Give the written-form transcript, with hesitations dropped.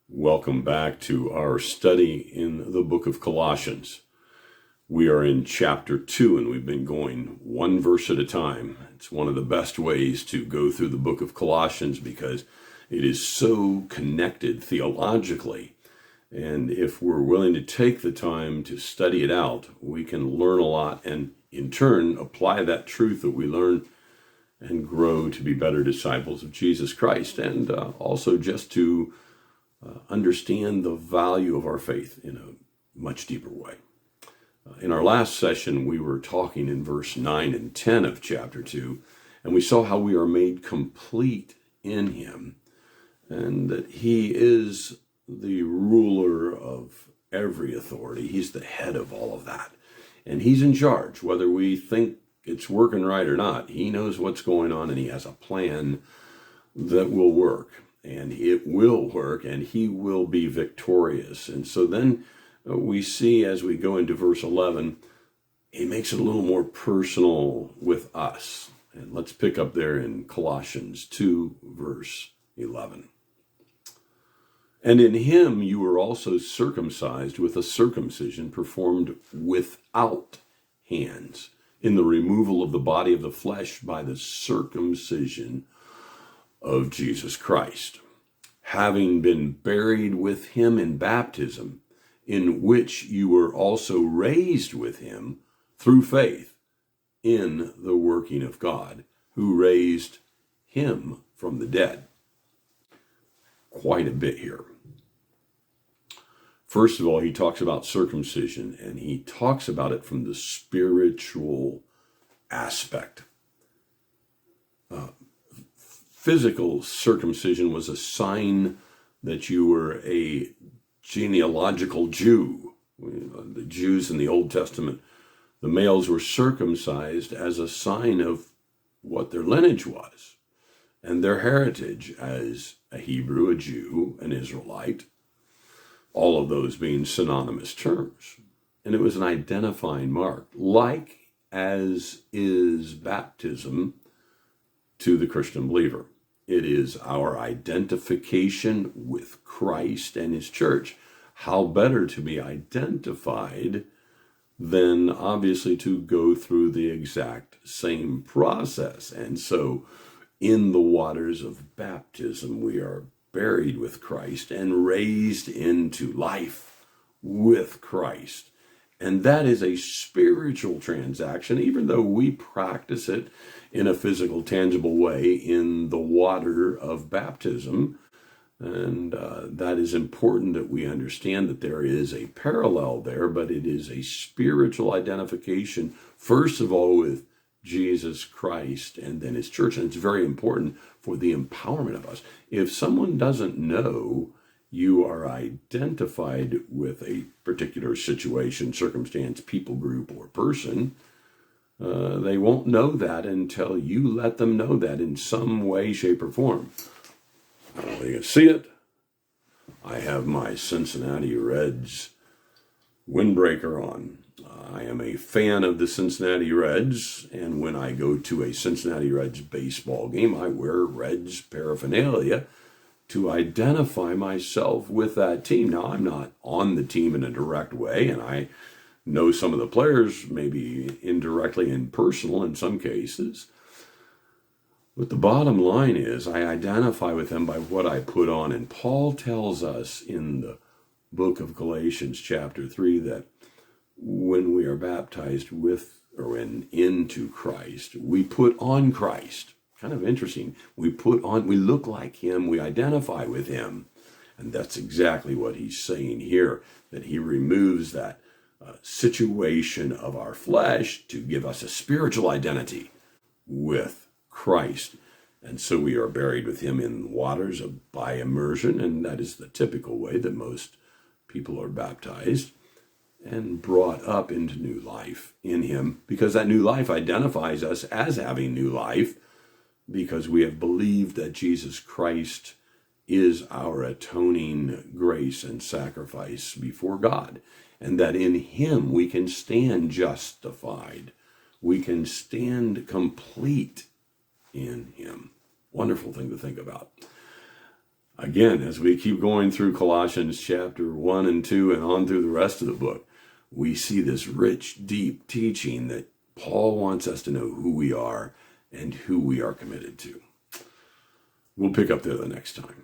Welcome back to our study in the book of Colossians. We are in chapter 2 and we've been going one verse at a time. It's one of the best ways to go through the book of Colossians because it is so connected theologically. And if we're willing to take the time to study it out, we can learn a lot and in turn apply that truth that we learn and grow to be better disciples of Jesus Christ, and also just to understand the value of our faith in a much deeper way. In our last session, we were talking in verse 9 and 10 of chapter 2, and we saw how we are made complete in him, and that he is the ruler of every authority. He's the head of all of that, and he's in charge, whether we think it's working right or not. He knows what's going on, and he has a plan that will work. And it will work, and he will be victorious. And so then we see as we go into verse 11, he makes it a little more personal with us. And let's pick up there in Colossians 2, verse 11. And in him you were also circumcised with a circumcision performed without hands, in the removal of the body of the flesh by the circumcision of Jesus Christ, having been buried with him in baptism, in which you were also raised with him through faith in the working of God, who raised him from the dead. Quite a bit here. First of all, he talks about circumcision, and he talks about it from the spiritual aspect. Physical circumcision was a sign that you were a genealogical Jew. The Jews in the Old Testament, the males were circumcised as a sign of what their lineage was and their heritage as a Hebrew, a Jew, an Israelite, all of those being synonymous terms. And it was an identifying mark, like as is baptism to the Christian believer. It is our identification with Christ and his church. How better to be identified than obviously to go through the exact same process. And so in the waters of baptism, we are buried with Christ and raised into life with Christ. And that is a spiritual transaction, even though we practice it in a physical, tangible way in the water of baptism. And that is important that we understand that there is a parallel there, but it is a spiritual identification, first of all, with Jesus Christ and then his church. And it's very important for the empowerment of us. If someone doesn't know you are identified with a particular situation, circumstance, people group, or person, they won't know that until you let them know that in some way, shape, or form. You can see it. I have my Cincinnati Reds windbreaker on. I am a fan of the Cincinnati Reds, and when I go to a Cincinnati Reds baseball game, I wear Reds paraphernalia to identify myself with that team. Now, I'm not on the team in a direct way, and I know some of the players, maybe indirectly and personal in some cases. But the bottom line is I identify with them by what I put on. And Paul tells us in the book of Galatians chapter 3 that when we are baptized with or into Christ, we put on Christ. Kind of interesting. We look like him, we identify with him. And that's exactly what he's saying here, that he removes that situation of our flesh to give us a spiritual identity with Christ. And so we are buried with him in waters by immersion, and that is the typical way that most people are baptized, and brought up into new life in him, because that new life identifies us as having new life, because we have believed that Jesus Christ is our atoning grace and sacrifice before God, and that in him we can stand justified. We can stand complete in him. Wonderful thing to think about. Again, as we keep going through Colossians chapter 1 and 2 and on through the rest of the book, we see this rich, deep teaching that Paul wants us to know who we are and who we are committed to. We'll pick up there the next time.